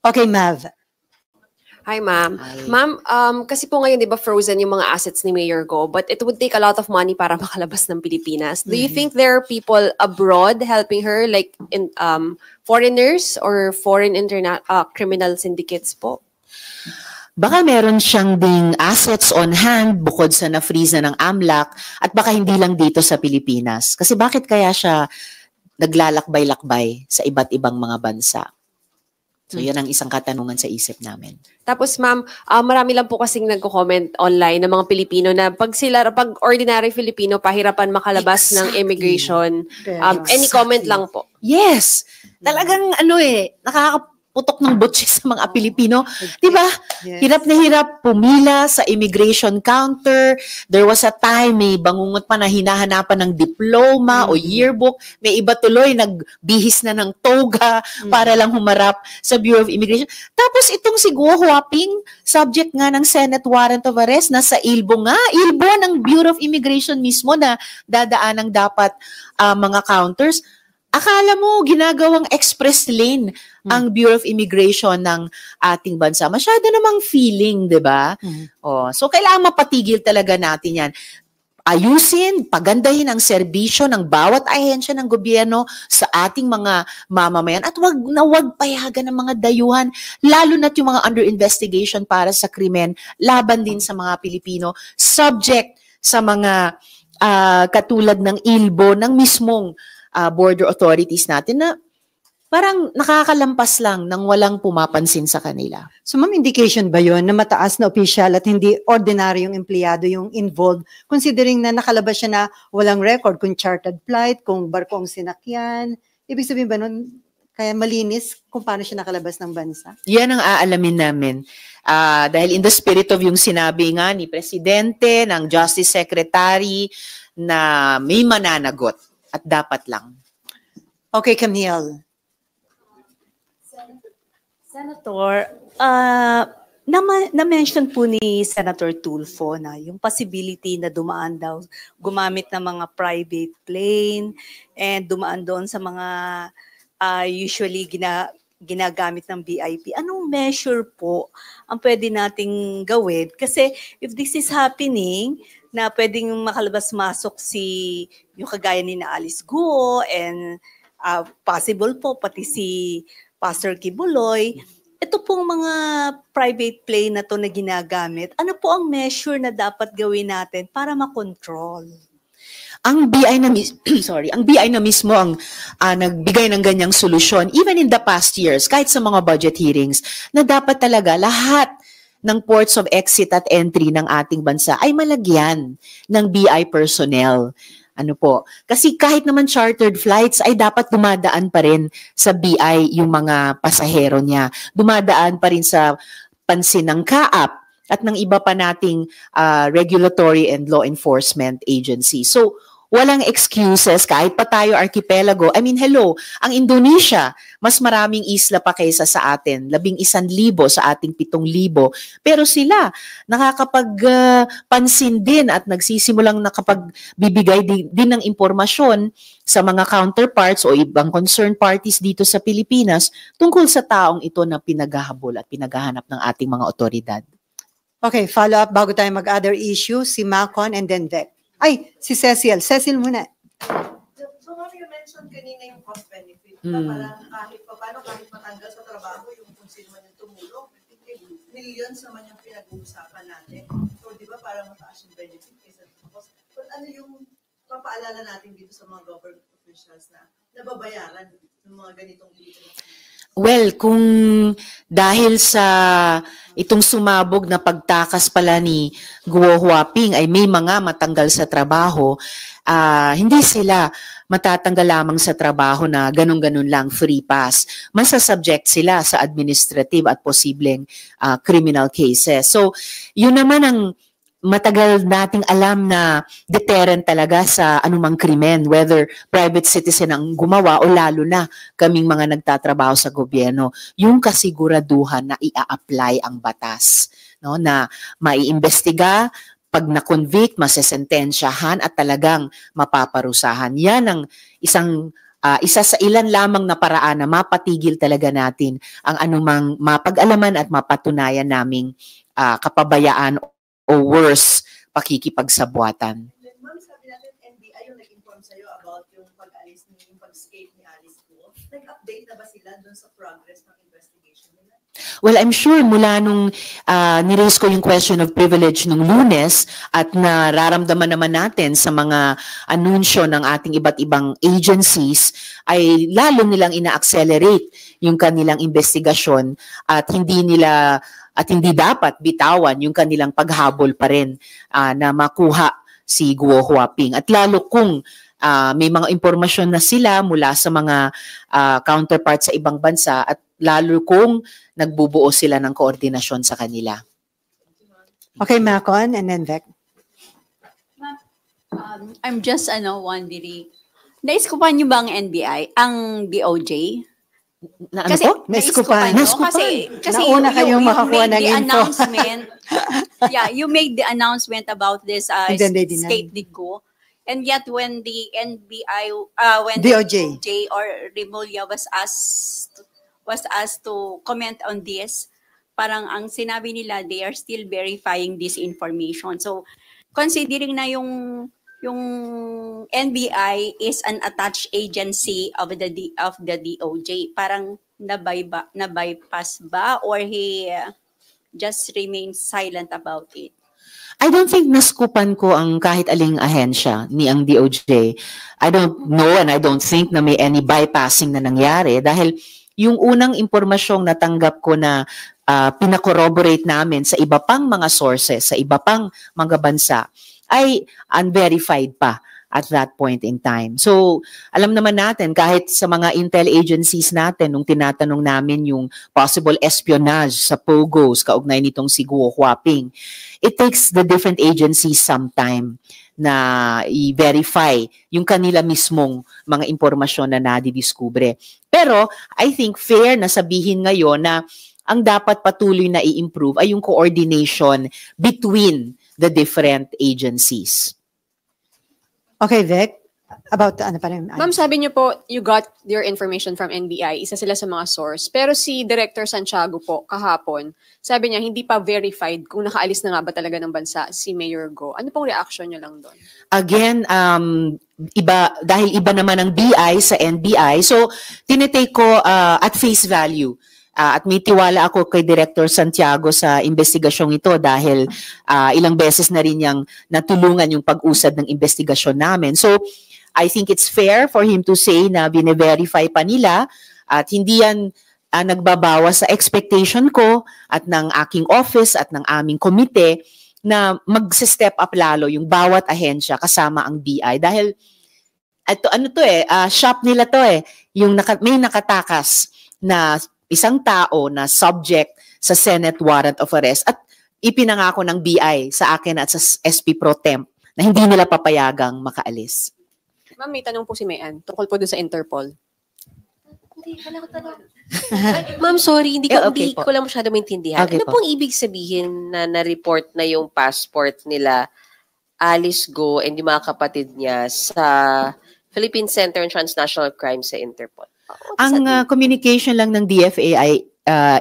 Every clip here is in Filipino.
Okay, Mav. Hi, ma'am. Ma'am, kasi po ngayon, di ba, frozen yung mga assets ni Mayor Go, but it would take a lot of money para makalabas ng Pilipinas. Do you think there are people abroad helping her, like in foreigners or foreign criminal syndicates po? Baka meron siyang ding assets on hand bukod sa na-freeze na ng AMLAC at baka hindi lang dito sa Pilipinas. Kasi bakit kaya siya naglalakbay-lakbay sa iba't ibang mga bansa? So, yan ang isang katanungan sa isip namin. Tapos, ma'am, marami lang po kasing nagko-comment online ng mga Pilipino na pag ordinary Filipino, pahirapan makalabas ng immigration. Any comment lang po? Yes! Talagang nakakaputok ng butchis sa mga Pilipino. Diba? Yes. Hirap na hirap pumila sa immigration counter. There was a time, may bangungot pa na hinahanapan ng diploma o yearbook. May iba tuloy, nagbihis na ng toga para lang humarap sa Bureau of Immigration. Tapos itong si Guo Huaping, subject nga ng Senate warrant of arrest, nasa ILBO nga. ILBO ng Bureau of Immigration mismo na dadaan ng dapat mga counters. Akala mo ginagawang express lane ang Bureau of Immigration ng ating bansa. Masyado namang feeling, 'di ba? So kailangan mapatigil talaga natin 'yan. Ayusin, pagandahin ang serbisyo ng bawat ahensya ng gobyerno sa ating mga mamamayan at wag payagan ng mga dayuhan, lalo na yung mga under investigation para sa krimen laban din sa mga Pilipino, subject sa mga katulad ng ILBO ng mismong border authorities natin na parang nakakalampas lang nang walang pumapansin sa kanila. So ma'am, indication ba yon na mataas na opisyal at hindi ordinaryong empleyado yung involved, considering na nakalabas siya na walang record kung chartered flight, kung barko ang sinakyan? Ibig sabihin ba nun, kaya malinis kung paano siya nakalabas ng bansa? Yan ang aalamin namin. Dahil in the spirit of yung sinabi nga ni Presidente, ng Justice Secretary, na may mananagot. At dapat lang. Okay, Camille. Senator, na-mention po ni Senator Tulfo na yung possibility na dumaan daw, gumamit ng mga private plane and dumaan doon sa mga usually ginagamit ng VIP. Anong measure po ang pwede nating gawin? Kasi if this is happening, na pwedeng makalabas-masok yung kagaya ni na Alice Guo and possible po pati si Pastor Kibuloy. Ito pong mga private plane na to na ginagamit, ano po ang measure na dapat gawin natin para makontrol? Ang BI na mismo ang nagbigay ng ganyang solusyon even in the past years, kahit sa mga budget hearings, na dapat talaga lahat ng ports of exit at entry ng ating bansa ay malagyan ng BI personnel. Ano po? Kasi kahit naman chartered flights ay dapat dumadaan pa rin sa BI yung mga pasahero niya. Dumadaan pa rin sa pansin ng CAAP at ng iba pa nating regulatory and law enforcement agency. So, walang excuses kahit pa tayo archipelago. I mean, hello, ang Indonesia, mas maraming isla pa kaysa sa atin. 11,000 sa ating 7,000. Pero sila, nakakapagpansin din at nagsisimulang nakapagbibigay din ng impormasyon sa mga counterparts o ibang concerned parties dito sa Pilipinas tungkol sa taong ito na pinaghahabol at pinaghahanap ng ating mga otoridad. Okay, follow up bago tayo mag-other issue, si Macon and then Vec. Ay, si Cecil. Cecil muna. So, you mentioned kanina yung cost benefit. Parang kahit matanggal sa trabaho, yung kung sino man yung tumulong, millions naman yung pinag-uusapan natin. So, di ba, parang mataas yung benefit kaysa cost. So, ano yung papaalala natin dito sa mga government officials na nababayaran ng mga ganitong illegal? Well, kung dahil sa itong sumabog na pagtakas pala ni Guo Huaping ay may mga matanggal sa trabaho, hindi sila matatanggal lamang sa trabaho na ganun-ganun lang free pass. Masasubject sila sa administrative at posibleng criminal cases. So, yun naman ang matagal nating alam na deterrent talaga sa anumang krimen, whether private citizen ang gumawa o lalo na kaming mga nagtatrabaho sa gobyerno, yung kasiguraduhan na ia-apply ang batas, no, na maiimbestiga, pag na-convict, masesentensyahan at talagang mapaparusahan. Yan ang isang isa sa ilan lamang na paraan na mapatigil talaga natin ang anumang mapag-alaman at mapatunayan naming kapabayaan o worse, pakikipagsabwatan. Ma'am, sabi natin, NBI yung nag-inform sa'yo about yung pag-alis ni, yung pag-escape ni Alice Go. Nag-update na ba sila dun sa progress ng investigation nila? Well, I'm sure mula nung niraise ko yung question of privilege nung Lunes at nararamdaman naman natin sa mga anunsyo ng ating iba't ibang agencies ay lalo nilang ina-accelerate yung kanilang investigasyon at hindi dapat bitawan yung kanilang paghabol pa rin na makuha si Guo Huaping. At lalo kung may mga impormasyon na sila mula sa mga counterparts sa ibang bansa at lalo kung nagbubuo sila ng koordinasyon sa kanila. Okay, Macon, and then Vec. I'm just wondering, naiskupan niyo ba ang NBI, ang DOJ? Na, ano po? Naiskupan. Kasi Nauna kayong makakuha ng info. announcement. Yeah, you made the announcement about this And then they denied. escape did go. And yet when the NBI, when DOJ. the DOJ or Remulla was asked to comment on this, parang ang sinabi nila, they are still verifying this information. So, considering na yung NBI is an attached agency of the DOJ, parang na-bypass ba or he just remains silent about it? I don't think naskupan ko ang kahit aling ahensya ni ang DOJ. I don't know and I don't think na may any bypassing na nangyari dahil yung unang impormasyong natanggap ko na pinakorroborate namin sa iba pang mga sources, sa iba pang mga bansa, ay unverified pa at that point in time. So, alam naman natin, kahit sa mga intel agencies natin, nung tinatanong namin yung possible espionage sa POGOs, kaugnay nitong si Guo Huaping, it takes the different agencies some time na i-verify yung kanila mismong mga impormasyon na nadidiskubre. Pero, I think fair na sabihin ngayon na ang dapat patuloy na i-improve ay yung coordination between the different agencies. Okay, Vic. About ano pa rin? Ma'am, sabi niyo po, you got your information from NBI. Isa sila sa mga source. Pero si Director Santiago po, kahapon, sabi niya, hindi pa verified kung nakaalis na nga ba talaga ng bansa si Mayor Go. Ano pong reaction niyo lang doon? Again, dahil iba naman ang BI sa NBI, so tinitake ko at face value. At may tiwala ako kay Director Santiago sa investigasyong ito dahil ilang beses na rin niyang natulungan yung pag-usad ng investigasyon namin. So, I think it's fair for him to say na bine-verify pa nila at hindi yan nagbabawas sa expectation ko at ng aking office at ng aming komite na mag-step up lalo yung bawat ahensya kasama ang BI dahil shop nila to yung may nakatakas na isang tao na subject sa Senate warrant of arrest at ipinangako ng BI sa akin at sa SP Pro Temp na hindi nila papayagang makaalis. Ma'am, may tanong po si Mayan tungkol po doon sa Interpol. Ma'am, sorry, hindi Okay po. ko lang masyado maintindihan. Okay Ano po. pong ibig sabihin na na-report na yung passport nila Alice Go and yung mga kapatid niya sa Philippine Center on Transnational Crime sa Interpol? Ang communication lang ng DFA ay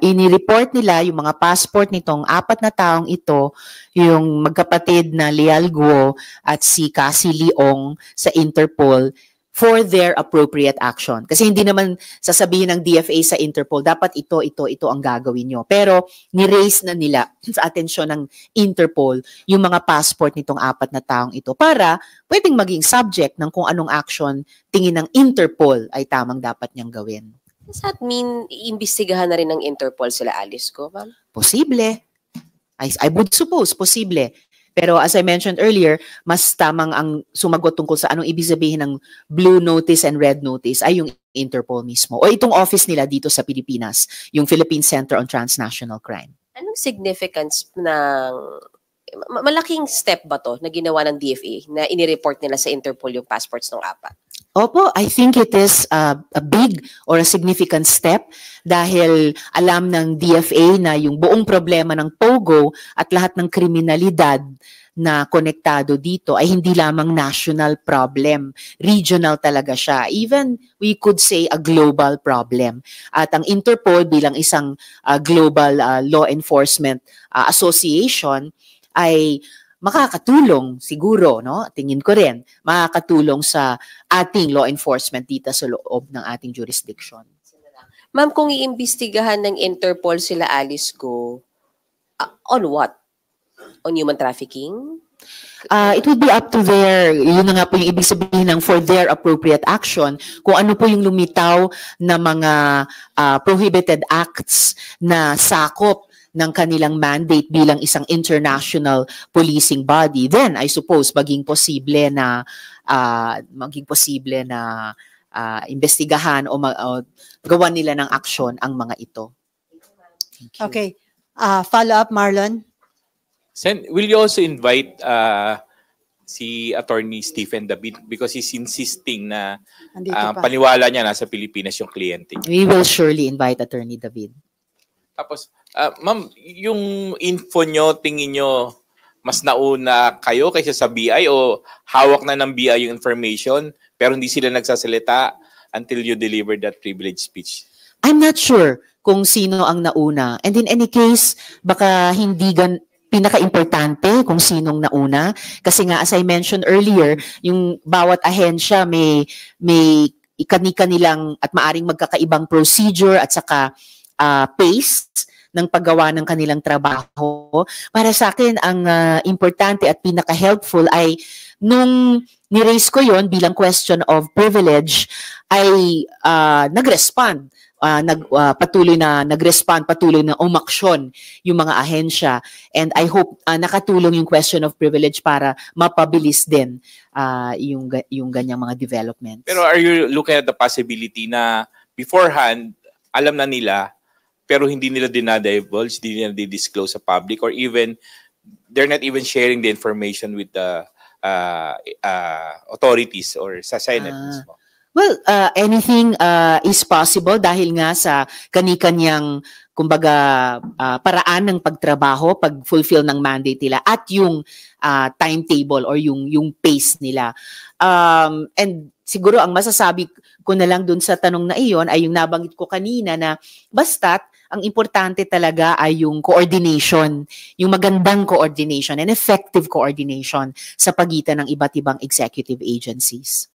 ini-report nila yung mga passport nitong 4 na taong ito, yung magkapatid na Leal Guo at si Cassie Leong sa Interpol for their appropriate action. Kasi hindi naman sasabihin ng DFA sa Interpol, dapat ito ang gagawin nyo. Pero ni-raise na nila sa atensyon ng Interpol yung mga passport nitong 4 na taong ito para pwedeng maging subject ng kung anong action tingin ng Interpol ay tamang dapat niyang gawin. Does that mean iimbestigahan na rin ng Interpol sila Alice Go, ma'am? Posible. I would suppose, posible. Pero as I mentioned earlier, mas tamang ang sumagot tungkol sa anong ibig sabihin ng blue notice and red notice ay yung Interpol mismo. O itong office nila dito sa Pilipinas, yung Philippine Center on Transnational Crime. Anong significance ng malaking step ba to na ginawa ng DFA na inireport nila sa Interpol yung passports ng 4? Opo, I think it is a big or a significant step dahil alam ng DFA na yung buong problema ng POGO at lahat ng kriminalidad na konektado dito ay hindi lamang national problem. Regional talaga siya. Even we could say a global problem. At ang Interpol bilang isang global law enforcement association ay makakatulong siguro, no? Tingin ko rin, makakatulong sa ating law enforcement dito sa loob ng ating jurisdiction. Ma'am, kung iimbestigahan ng Interpol sila Alice Go, on what? On human trafficking? It would be up to yun na nga po yung ibig sabihin ng for their appropriate action, kung ano po yung lumitaw na mga prohibited acts na sakop ng kanilang mandate bilang isang international policing body, then I suppose maging posible na imbestigahan o gawan nila ng aksyon ang mga ito. Thank you. Okay. Follow up, Marlon? Sen, will you also invite si Attorney Stephen David because he's insisting na Andito pa. paniwala niya nasa Pilipinas yung kliyente niya. We will surely invite Attorney David. Tapos, ma'am, yung info nyo, tingin nyo, mas nauna kayo kaysa sa BI o hawak na ng BI yung information pero hindi sila nagsasalita until you deliver that privilege speech? I'm not sure kung sino ang nauna. And in any case, baka hindi pinaka-importante kung sinong nauna. Kasi nga, as I mentioned earlier, yung bawat ahensya may kani-kanilang at maaring magkakaibang procedure at saka pace ng paggawa ng kanilang trabaho. Para sa akin, ang importante at pinaka-helpful ay nung ni-raise ko yon bilang question of privilege, ay nag-respond. Patuloy na umaksyon yung mga ahensya. And I hope nakatulong yung question of privilege para mapabilis din yung ganyang mga developments. Pero are you looking at the possibility na beforehand, alam na nila, pero hindi nila dinadivulge, hindi nila di-disclose sa public, or even, they're not even sharing the information with the authorities or sa Senate mismo? Well, anything is possible dahil nga sa kani-kanyang kumbaga paraan ng pagtrabaho, pag-fulfill ng mandate nila at yung timetable or yung pace nila. And siguro ang masasabi ko na lang dun sa tanong na iyon ay yung nabanggit ko kanina na basta't ang importante talaga ay yung coordination, yung magandang coordination and effective coordination sa pagitan ng iba't ibang executive agencies.